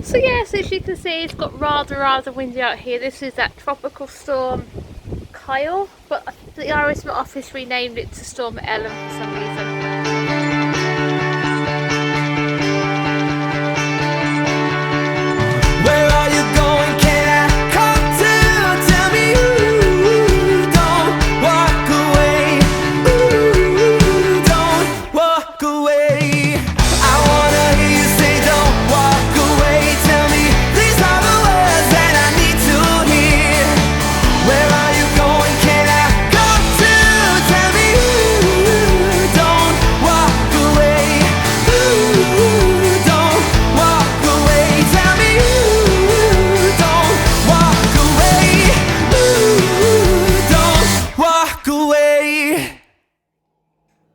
So yes, as you can see, it's got rather windy out here. This is that tropical storm Kyle, but the Irish office renamed it to Storm Ellen for some reason.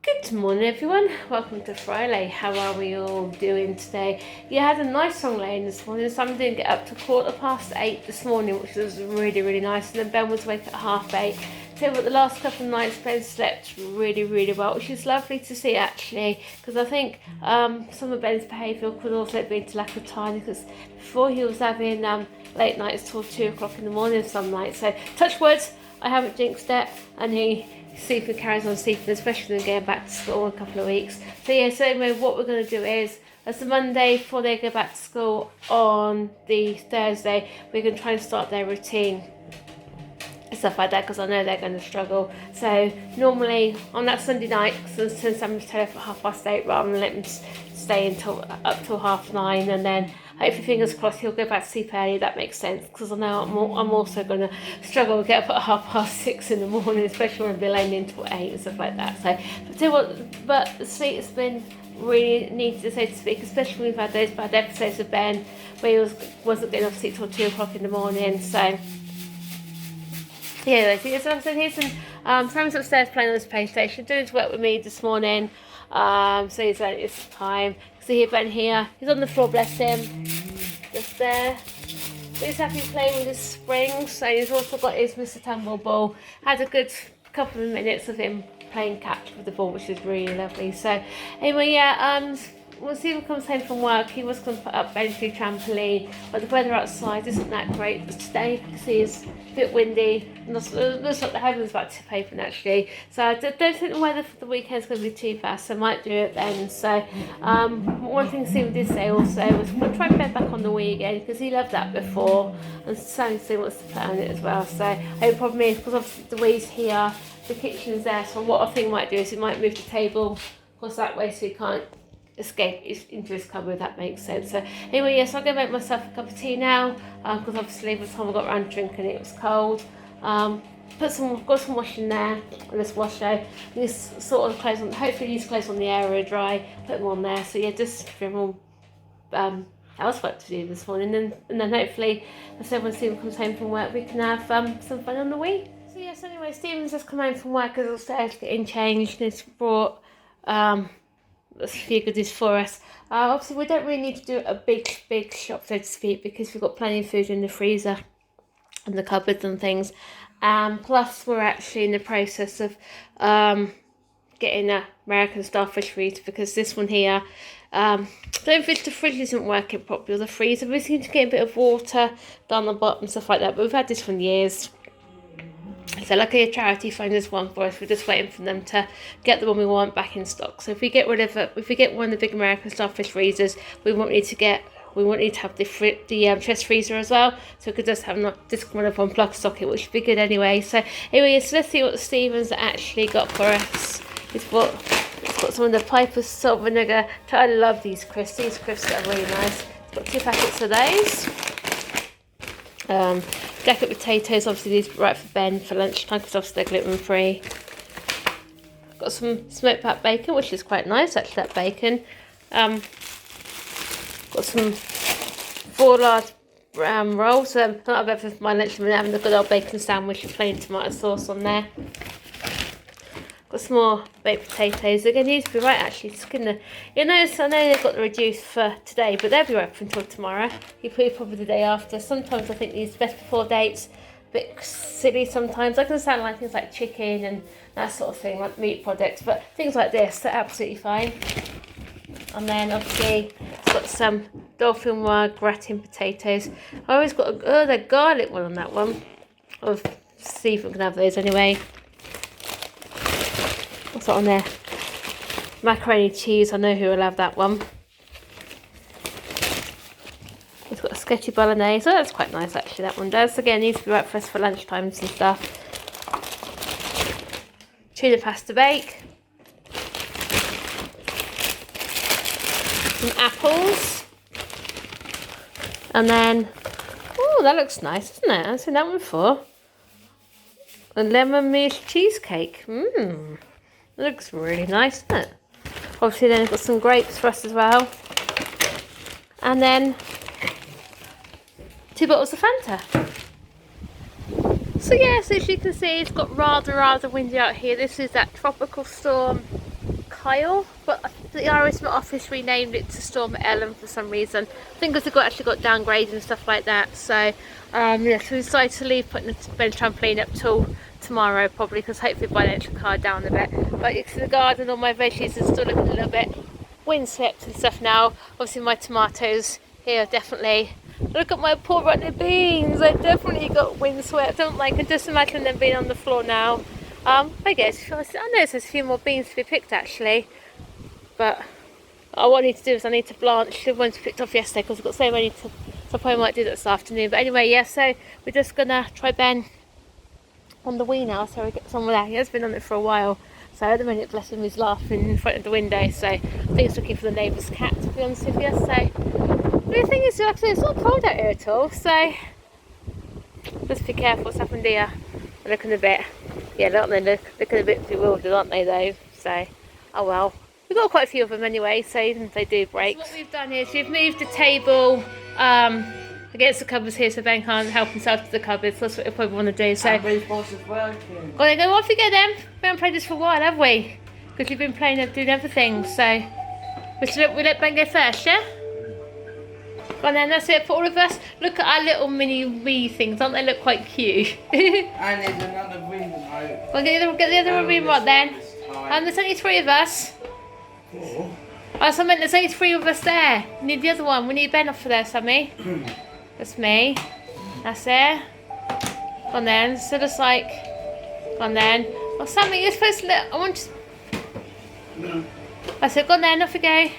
Good morning everyone, welcome to Friday. How are we all doing today? Yeah, I had a nice long lane this morning. The sun didn't get up to 8:15 this morning, which was really nice, and then Ben was awake at 8:30. So but the last couple of nights Ben slept really well, which is lovely to see actually, because I think some of Ben's behaviour could also be to lack of time, because before he was having late nights till 2 o'clock in the morning some nights. So touch wood, I haven't jinxed it, and he sleeping carries on sleeping, especially when getting back to school in a couple of weeks. So yeah, so anyway, what we're going to do is, as the Monday before they go back to school on the Thursday, we're going to try and start their routine and stuff like that, because I know they're going to struggle. So normally on that Sunday night, so send Sam to tell for 8:30 rather than let them stay until up till 9:30, and then hopefully, fingers crossed, he'll go back to sleep early. That makes sense, because I know I'm also going to struggle to get up at 6:30 in the morning, especially when we're laying into 8 and stuff like that. So, but the sleep has been really needed, so to speak, especially when we've had those bad episodes of Ben where he wasn't getting off sleep till 2 o'clock in the morning. So yeah, so I said here's Sam's upstairs playing on his PlayStation, doing his work with me this morning. So he's at his time. So here, Ben here, he's on the floor, bless him, just there. So he's happy playing with his springs. So he's also got his Mr. Tumble ball. Had a good couple of minutes of him playing catch with the ball, which is really lovely. So anyway, yeah, we'll see when he comes home from work. He was going to put up Bentley trampoline, but the weather outside isn't that great today, because it's a bit windy. It looks like the heaven's about to tip open actually. So I don't think the weather for the weekend is going to be too bad, so I might do it then. So one thing Stephen did say also was we'll try Ben back on the Wii again, because he loved that before, and Sammy still wants to play on it as well. So the problem is, because obviously the Wii's here, the kitchen's there, so what I think I might do is we might move the table across that way so he can't escape into his cupboard, if that makes sense. So anyway, yes, I'll go make myself a cup of tea now, because obviously by the time I got around to drinking it was cold. Got some washing there on this washer. This sort of clothes on, hopefully these clothes on the air are dry, put them on there. So yeah, just general housework to do this morning, and then hopefully, as I said, when Stephen comes home from work, we can have some fun on the Wii. So yes, anyway, Stephen's just come home from work, as upstairs getting changed, and he's brought a few goodies for us. Obviously we don't really need to do a big shop, so to speak, because we've got plenty of food in the freezer and the cupboards and things, plus we're actually in the process of getting a American starfish freezer, because this one here, I don't think the fridge isn't working properly, or the freezer. We seem to get a bit of water down the bottom, stuff like that, but we've had this for years. So luckily a charity found this one for us. We're just waiting for them to get the one we want back in stock. So if we get one of the big American starfish freezers, we won't need to have the chest freezer as well. So we could just have just one of one plug socket, which would be good anyway. So anyway, so let's see what Stephen's actually got for us. It's got some of the Piper's salt vinegar. I love these crisps. These crisps are really nice. It's got 2 packets of those. Jacket potatoes, obviously these are right for Ben for lunchtime, because obviously they're gluten free. Got some smoked pat bacon, which is quite nice actually, that bacon. Got some 4 large rolls. Not I've for my lunch, I'm having a good old bacon sandwich with plain tomato sauce on there. Got some more baked potatoes. Again, these will be right actually. You'll notice, I know they've got the reduced for today, but they'll be right up until tomorrow. You probably the day after. Sometimes I think these best before dates, a bit silly sometimes. I can sound like things like chicken and that sort of thing, like meat products, but things like this, they're absolutely fine. And then obviously it's got some dauphinoise gratin potatoes. I always got the garlic one on that one. I'll see if we can have those anyway. What's that on there? Macaroni cheese. I know who will have that one. It's got a sketchy bolognese. Oh, that's quite nice actually, that one does. Again, needs to be right for us for lunchtimes and stuff. Tuna pasta bake. Some apples. And then, oh, that looks nice, doesn't it? I've seen that one before. A lemon mousse cheesecake. Mmm. It looks really nice, doesn't it? Obviously then it's got some grapes for us as well. And then 2 bottles of Fanta. So yes, as you can see, it's got rather windy out here. This is that tropical storm Kyle, but the Irish office renamed it to Storm Ellen for some reason. I think because it actually got downgraded and stuff like that. So yeah, so we decided to leave putting the bench trampoline up till tomorrow probably, because hopefully by then it'll calm down a bit. But you can see the garden, all my veggies are still looking a little bit windswept and stuff now. Obviously my tomatoes here definitely. Look at my poor rotten beans, they definitely got windswept, don't they? I can just imagine them being on the floor now. I guess, I know there's a few more beans to be picked actually, but what I need to do is I need to blanch the ones picked off yesterday because I've got so many to, so I probably might do that this afternoon. But anyway, yeah, so we're just gonna try Ben on the Wii now, so we get some of that. He has been on it for a while, so at the minute, bless him, he's laughing in front of the window, so I think he's looking for the neighbour's cat, to be honest with you. So the thing is, actually, it's not cold out here at all, so just be careful what's happened here. They're looking a bit, yeah, don't they? Looking a bit bewildered, aren't they, though? So, oh well. We've got quite a few of them anyway, so even if they do break. So what we've done is we've moved the table against the cupboards here so Ben can't help himself to the cupboards. That's what we probably want to do. So, go off you go then. We haven't played this for a while, have we? Because you've been playing and doing everything. So, we let Ben go first, yeah? Go on then, that's it for all of us. Look at our little mini Wii things, don't they look quite cute? And there's another remote. We'll get the other remote then. And there's only 3 of us. Four. Oh, so I meant there's only 3 of us there. We need the other one. We need Ben off for there, Sammy. That's me. That's it. Go on then. So just like, go on then. Oh, Sammy, you're supposed to let. I want you. No. I said, go on then. Off we go.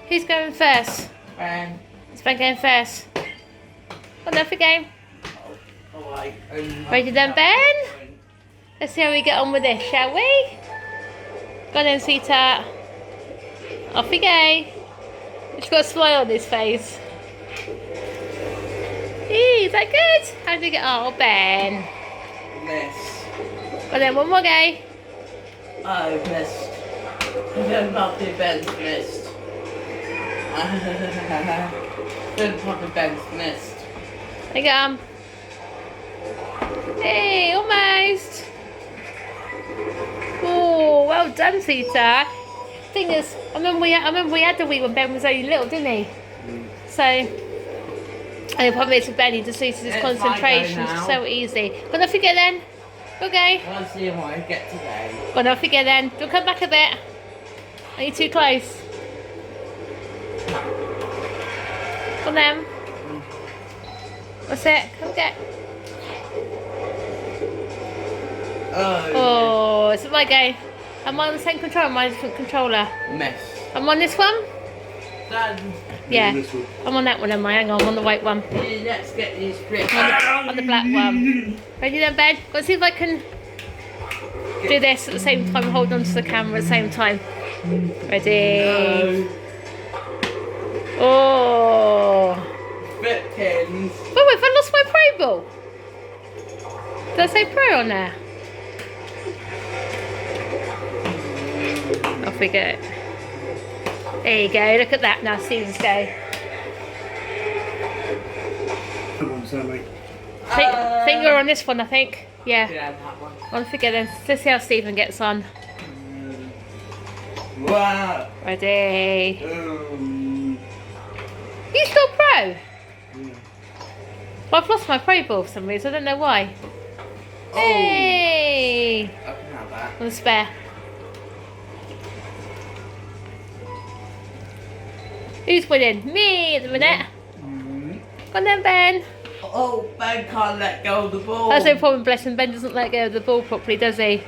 Who's going first? Ben. It's Ben going first. Go on, off we go. Oh, Ready then, Ben? Let's see how we get on with this, shall we? Go on then, sweetheart. Off we go. He's got a smile on his face. Eee, is that good? How did you get on? Oh, Ben. Miss. Well then, one more go. I missed. Then Puppy Ben's missed. Then Puppy Ben's missed. There you go. Hey, almost. Oh, well done, sweetheart. Thing is, I remember we had the Wii when Ben was only little, didn't he? So, and the problem is with Ben, he just loses his concentration. It's so easy. Go on, off you go then. Okay. Let's see what I get today. Go on, off you go then. Don't come back a bit. Are you too close? Go on then. That's it. Come get. Oh, it's my go. Am I on the same controller? Am I on a different controller? Miss. I'm on this one? Done. Yeah. I'm on that one, am I? Hang on, I'm on the white one. Let's get these bricks. On the black one. Ready then, Ben? Let's see if I can do this at the same time, hold on to the camera at the same time. Ready? No. Oh. Victims. Wait, have I lost my pro ball? Did I say pro on there? Off we go. There you go, look at that now, Stephen's go. Come on, Sammy. Finger on this one, I think. Yeah. Yeah, that one. On figure then. Let's see how Stephen gets on. Wow. Ready. You still pro? Well, I've lost my pro ball for some reason, I don't know why. Oh. Hey! I can have that. On the spare. Who's winning? Me at the minute. Go on then, Ben. Oh, Ben can't let go of the ball. That's no problem, bless him. Ben doesn't let go of the ball properly, does he?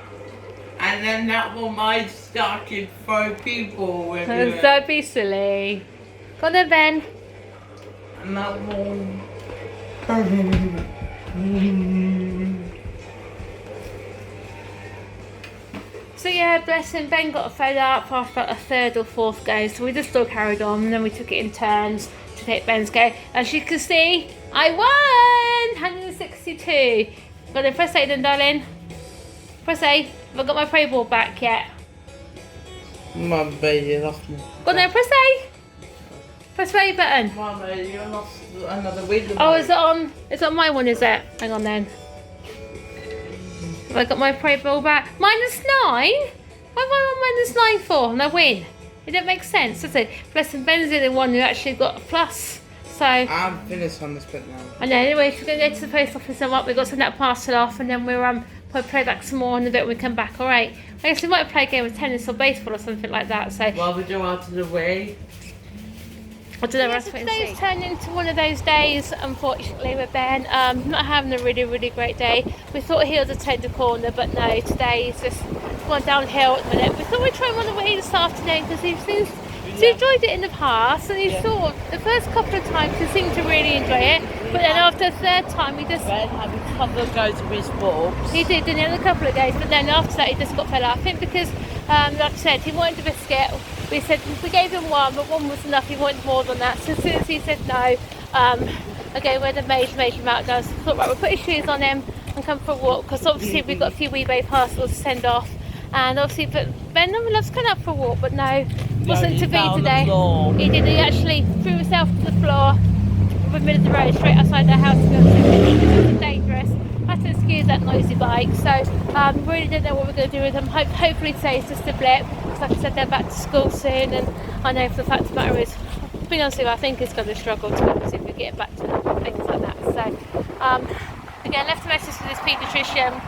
And then that one might start to throw people with it. Don't be silly. Go on then, Ben. And that one. So yeah, bless him, Ben got fed up after about a third or fourth go, so we just still carried on, and then we took it in turns to take Ben's go. As you can see, I won! 162. Got to press A then, darling. Press A. Have I got my prey ball back yet? Mum, baby, you lost me. Go on then, press A. Press A button. Mum, you lost another win. Oh, is it on? It's on my one, is it? Hang on then. Have I got my prey ball back? -9? Why am I on -9 for? And I win. It don't make sense, does it? Bless him, Ben's the only one who actually got a plus. So I'm finished on this bit now. I know. Anyway, we're going to go to the post office and we've got to send that parcel off, and then we'll probably play back some more in a bit when we come back. All right. I guess we might play a game of tennis or baseball or something like that. So While we go out of the way. I don't know. Today's turned into one of those days, unfortunately, with Ben. Not having a really great day. We thought he would have turned the corner, but no. Today he's just gone downhill at the minute. We thought we'd try one away this afternoon because he seems to enjoyed it in the past, and he sort of the first couple of times he seemed to really enjoy it, but then after the third time he just Ben had a couple of goes with his balls. he did a couple of goes, but then after that he just got fed up. I think because like I said, he wanted a biscuit. We gave him one, but one was enough. He wanted more than that. So as soon as he said no, again, we're the major amount of goes. So I thought, right, we'll put his shoes on him and come for a walk, because obviously we've got a few eBay parcels to send off, and obviously, but Ben loves going out for a walk, but no, wasn't to be today. He did. He actually threw himself to the floor in the middle of the road, straight outside the house. It was dangerous. Had to excuse that noisy bike. So we really didn't know what we're going to do with him. Hopefully today it's just a blip, because like I said, they're back to school soon, and I know for the fact of the matter is, to be honest with you, I think he's going to struggle to be honest if we get back to things like that. So again, left a message to this paediatrician.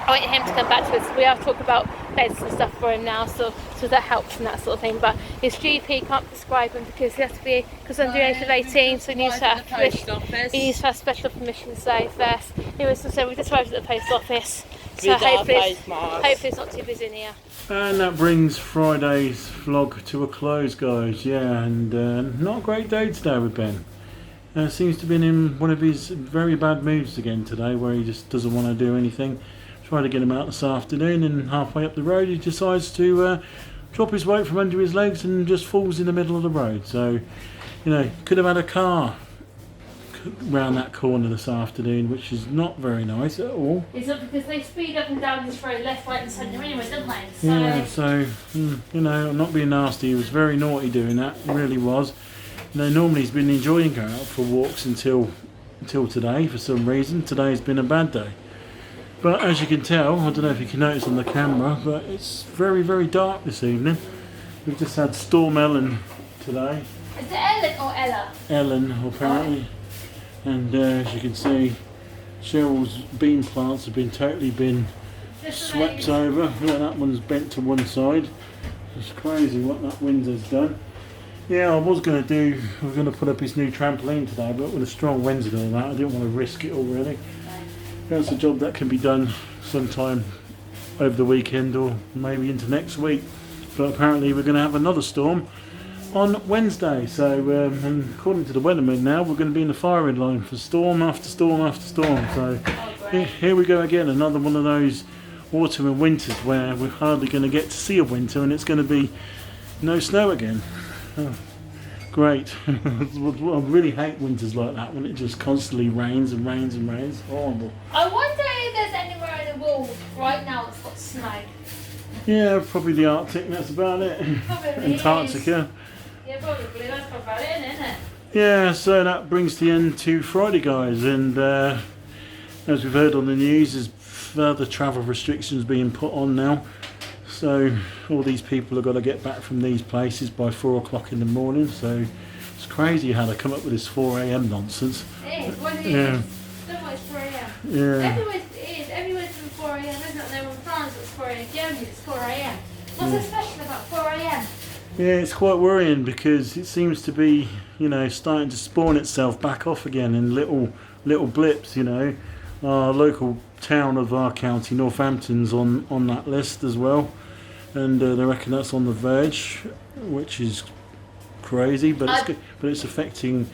I want him to come back to us. We have talked about beds and stuff for him now, so that helps and that sort of thing. But his GP can't prescribe him because he has to be, because under the age of 18, so he needs to have permission. He needs to have special permission. So first, anyway, so we just arrived at the post office. So hopefully it's not too busy in here. And that brings Friday's vlog to a close, guys. Yeah, and not a great day today with Ben. Seems to be in one of his very bad moods again today, where he just doesn't want to do anything. Tried to get him out this afternoon, and halfway up the road he decides to drop his weight from under his legs and just falls in the middle of the road. So, you know, could have had a car round that corner this afternoon, which is not very nice at all. It's not, because they speed up and down this road left, right and centre anyway, don't they? So yeah, so, you know, I'm not being nasty, he was very naughty doing that, he really was. You know, normally he's been enjoying going out for walks until today for some reason. Today's been a bad day. But as you can tell, I don't know if you can notice on the camera, but it's very dark this evening. We've just had Storm Ellen today. Is it Ellen or Ella? Ellen, apparently. And as you can see, Cheryl's bean plants have been totally swept over. Look, that one's bent to one side. It's crazy what that wind has done. Yeah, I was going to put up his new trampoline today, but with the strong winds and all that, I didn't want to risk it all really. That's a job that can be done sometime over the weekend or maybe into next week. But apparently we're going to have another storm on Wednesday. So and according to the weatherman now, we're going to be in the firing line for storm after storm after storm. So here we go again, another one of those autumn and winters where we're hardly going to get to see a winter, and it's going to be no snow again. Oh, great. I really hate winters like that, when it just constantly rains and rains and rains. Horrible. I wonder if there's anywhere in the world right now that's got snow. Yeah, probably the Arctic, that's about it. Probably Antarctica. Yeah, probably, that's probably about it, isn't it? Yeah, so that brings the end to Friday, guys, and as we've heard on the news, there's further travel restrictions being put on now. So all these people have got to get back from these places by 4 o'clock in the morning. So it's crazy how they come up with this 4 a.m. nonsense. It is, what it Yeah. is. Somewhere it's 4 a.m. Yeah. Everywhere it is, everywhere's been 4 a.m. Isn't it? There in France it's 4 a.m. Germany it's 4 a.m. What's so special about 4 a.m.? Yeah, it's quite worrying because it seems to be, you know, starting to spawn itself back off again in little blips. You know, our local town of our county, Northampton's on that list as well, and they reckon that's on the verge, which is crazy. But it's affecting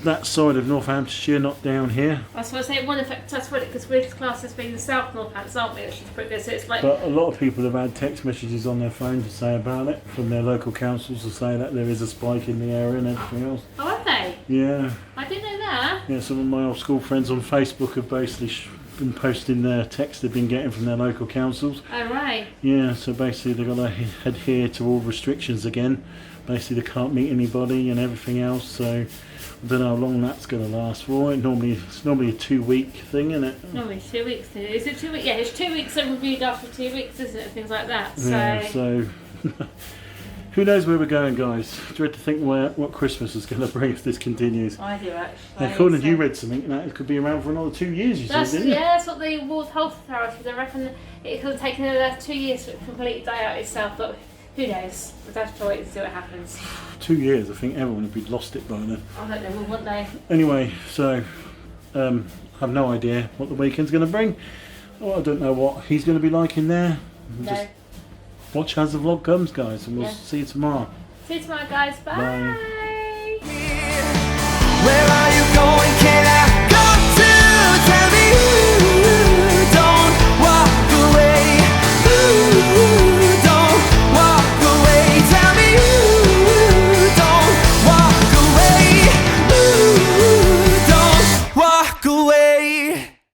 that side of Northamptonshire, not down here. I was going to say it won't affect us, because we're classed as being the South Northampton, aren't we? Which is pretty good. So it's like. But a lot of people have had text messages on their phone to say about it from their local councils to say that there is a spike in the area and everything else. Oh, have they? Yeah. I didn't know that. Yeah, some of my old school friends on Facebook have basically been posting their texts they've been getting from their local councils. Oh, right. Yeah, so basically they've got to adhere to all restrictions again. Basically they can't meet anybody and everything else, so I don't know how long that's going to last for. It's normally a 2-week thing, isn't it? Normally 2 weeks. Is it 2 weeks? Yeah, it's 2 weeks and reviewed after 2 weeks, isn't it? Things like that. Yeah, so who knows where we're going, guys? Dread to think what Christmas is going to bring if this continues. I do actually. According to you read something, that it could be around for another 2 years, you said, didn't you? Yeah, that's what the World Health Authority, they reckon it could have taken another 2 years for it to completely die out itself, but who knows? We'll have to wait and see what happens. 2 years, I think everyone would be lost it by then. I don't know, wouldn't they? Anyway, so I have no idea what the weekend's going to bring. Oh, I don't know what he's going to be like in there. No. Just watch as the vlog comes, guys, and we'll see you tomorrow. See you tomorrow, guys. Bye. Bye. Where are